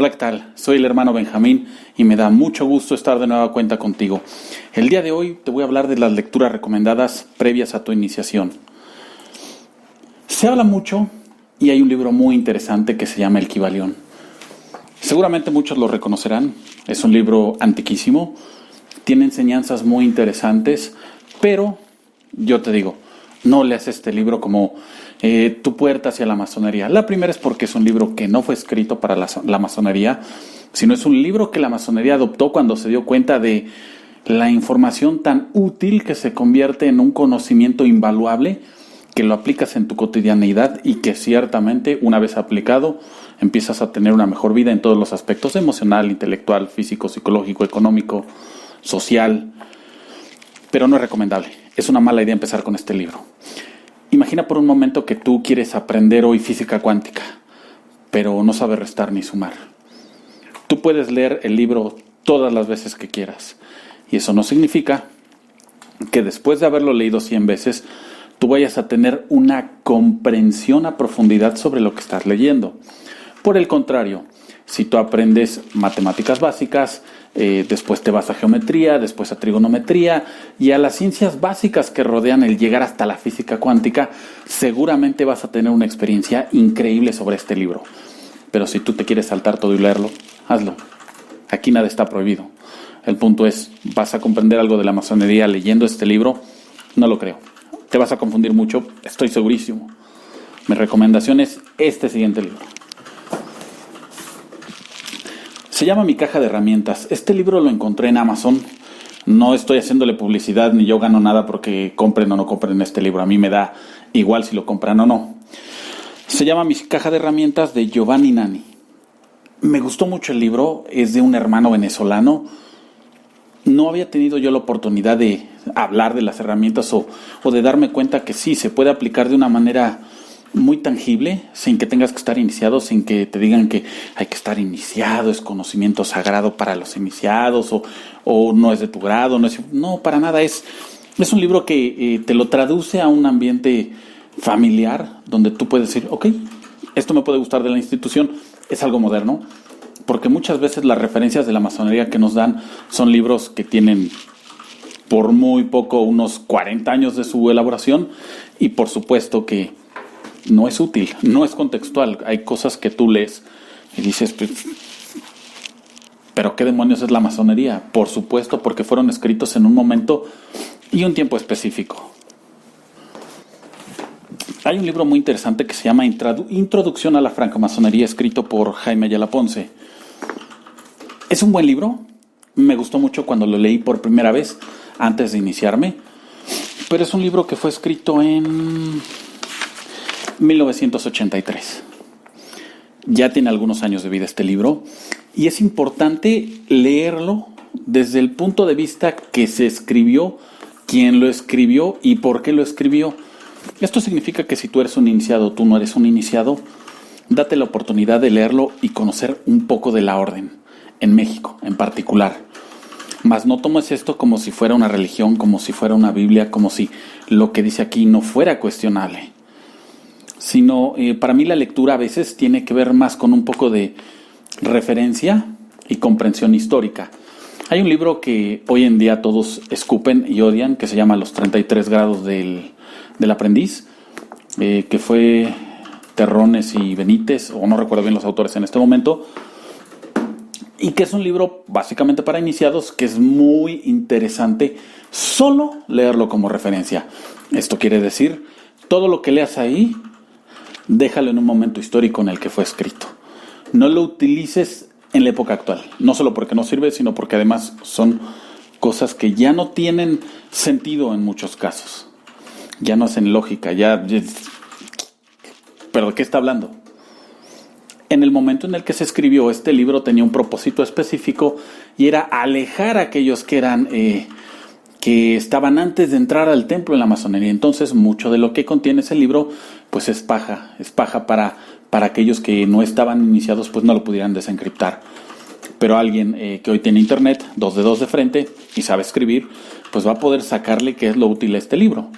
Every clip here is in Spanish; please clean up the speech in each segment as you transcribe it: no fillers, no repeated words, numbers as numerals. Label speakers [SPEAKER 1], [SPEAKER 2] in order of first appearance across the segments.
[SPEAKER 1] Hola, ¿qué tal? Soy el hermano Benjamín y me da mucho gusto estar de nueva cuenta contigo. El día de hoy te voy a hablar de las lecturas recomendadas previas a tu iniciación. Se habla mucho y hay un libro muy interesante que se llama El Kybalión. Seguramente muchos lo reconocerán, es un libro antiquísimo, tiene enseñanzas muy interesantes, pero yo te digo, no leas este libro como tu puerta hacia la masonería. La primera es porque es un libro que no fue escrito para la masonería, sino es un libro que la masonería adoptó cuando se dio cuenta de la información tan útil que se convierte en un conocimiento invaluable que lo aplicas en tu cotidianeidad y que ciertamente una vez aplicado empiezas a tener una mejor vida en todos los aspectos: emocional, intelectual, físico, psicológico, económico, social. Pero no es recomendable. Es una mala idea empezar con este libro. Imagina por un momento que tú quieres aprender hoy física cuántica, pero no sabes restar ni sumar. Tú puedes leer el libro todas las veces que quieras, y eso no significa que después de haberlo leído 100 veces, tú vayas a tener una comprensión a profundidad sobre lo que estás leyendo. Por el contrario, si tú aprendes matemáticas básicas, después te vas a geometría, después a trigonometría y a las ciencias básicas que rodean el llegar hasta la física cuántica, seguramente vas a tener una experiencia increíble sobre este libro. Pero si tú te quieres saltar todo y leerlo, hazlo. Aquí nada está prohibido. El punto es, ¿vas a comprender algo de la masonería leyendo este libro? No lo creo. Te vas a confundir mucho, estoy segurísimo. Mi recomendación es este siguiente libro. Se llama Mi caja de herramientas. Este libro lo encontré en Amazon. No estoy haciéndole publicidad ni yo gano nada porque compren o no compren este libro. A mí me da igual si lo compran o no. Se llama Mi caja de herramientas, de Giovanni Nani. Me gustó mucho el libro. Es de un hermano venezolano. No había tenido yo la oportunidad de hablar de las herramientas o de darme cuenta que sí, se puede aplicar de una manera muy tangible, sin que tengas que estar iniciado, sin que te digan que hay que estar iniciado, es conocimiento sagrado para los iniciados o no es de tu grado, no, para nada. Es un libro que te lo traduce a un ambiente familiar donde tú puedes decir, ok, esto me puede gustar de la institución, es algo moderno, porque muchas veces las referencias de la masonería que nos dan son libros que tienen por muy poco unos 40 años de su elaboración y por supuesto que no es útil, no es contextual. Hay cosas que tú lees y dices, ¿pero qué demonios es la masonería? Por supuesto, porque fueron escritos en un momento y un tiempo específico. Hay un libro muy interesante que se llama Introducción a la francmasonería, escrito por Jaime Ayala Ponce. Es un buen libro, me gustó mucho cuando lo leí por primera vez, antes de iniciarme, pero es un libro que fue escrito en 1983. Ya tiene algunos años de vida este libro y es importante leerlo desde el punto de vista que se escribió, quién lo escribió y por qué lo escribió. Esto significa que si tú eres un iniciado, tú no eres un iniciado, date la oportunidad de leerlo y conocer un poco de la orden, en México en particular. Mas no tomes esto como si fuera una religión, como si fuera una Biblia, como si lo que dice aquí no fuera cuestionable. Sino para mí la lectura a veces tiene que ver más con un poco de referencia y comprensión histórica. Hay un libro que hoy en día todos escupen y odian, que se llama Los 33 grados del aprendiz, que fue Terrones y Benítez, o no recuerdo bien los autores en este momento, y que es un libro básicamente para iniciados, que es muy interesante solo leerlo como referencia. Esto quiere decir, todo lo que leas ahí, déjalo en un momento histórico en el que fue escrito. No lo utilices en la época actual, no solo porque no sirve, sino porque además son cosas que ya no tienen sentido en muchos casos. Ya no hacen lógica, ¿pero de qué está hablando? En el momento en el que se escribió este libro tenía un propósito específico y era alejar a aquellos que estaban antes de entrar al templo en la masonería. Entonces mucho de lo que contiene ese libro pues es paja para aquellos que no estaban iniciados, pues no lo pudieran desencriptar. Pero alguien que hoy tiene internet, 2 dedos de frente y sabe escribir, pues va a poder sacarle qué es lo útil a este libro.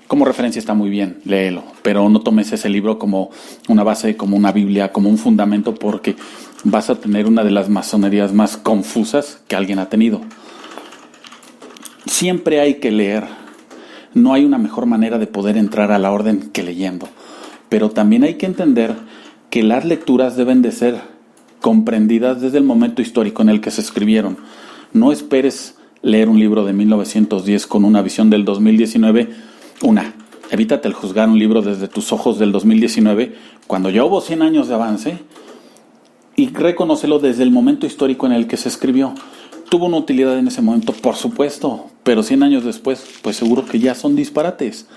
[SPEAKER 1] Como referencia está muy bien, léelo, pero no tomes ese libro como una base, como una Biblia, como un fundamento, porque vas a tener una de las masonerías más confusas que alguien ha tenido. Siempre hay que leer. No hay una mejor manera de poder entrar a la orden que leyendo. Pero también hay que entender que las lecturas deben de ser comprendidas desde el momento histórico en el que se escribieron. No esperes leer un libro de 1910 con una visión del 2019. Evítate el juzgar un libro desde tus ojos del 2019, cuando ya hubo 100 años de avance, y reconócelo desde el momento histórico en el que se escribió. ¿Tuvo una utilidad en ese momento? Por supuesto, pero 100 años después, pues seguro que ya son disparates.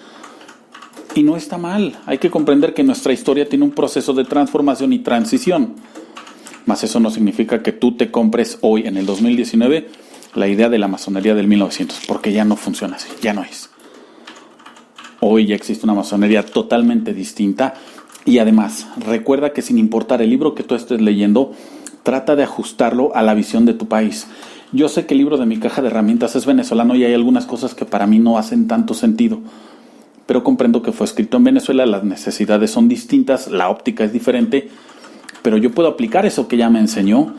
[SPEAKER 1] Y no está mal, hay que comprender que nuestra historia tiene un proceso de transformación y transición. Mas eso no significa que tú te compres hoy, en el 2019, la idea de la masonería del 1900, porque ya no funciona así, ya no es. Hoy ya existe una masonería totalmente distinta y además recuerda que sin importar el libro que tú estés leyendo, trata de ajustarlo a la visión de tu país. Yo sé que el libro de mi caja de herramientas es venezolano y hay algunas cosas que para mí no hacen tanto sentido, pero comprendo que fue escrito en Venezuela, las necesidades son distintas, la óptica es diferente, pero yo puedo aplicar eso que ella me enseñó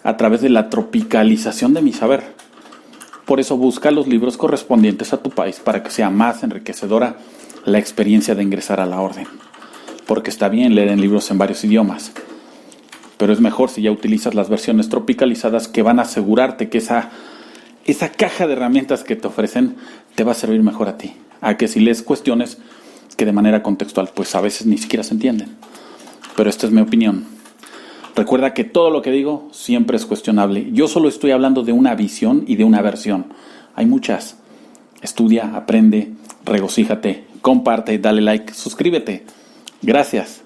[SPEAKER 1] a través de la tropicalización de mi saber. Por eso busca los libros correspondientes a tu país para que sea más enriquecedora la experiencia de ingresar a la orden. Porque está bien leer en libros en varios idiomas, pero es mejor si ya utilizas las versiones tropicalizadas que van a asegurarte que esa caja de herramientas que te ofrecen te va a servir mejor a ti. A que si lees cuestiones que de manera contextual pues a veces ni siquiera se entienden. Pero esta es mi opinión. Recuerda que todo lo que digo siempre es cuestionable. Yo solo estoy hablando de una visión y de una versión. Hay muchas. Estudia, aprende, regocíjate, comparte, dale like, suscríbete. Gracias.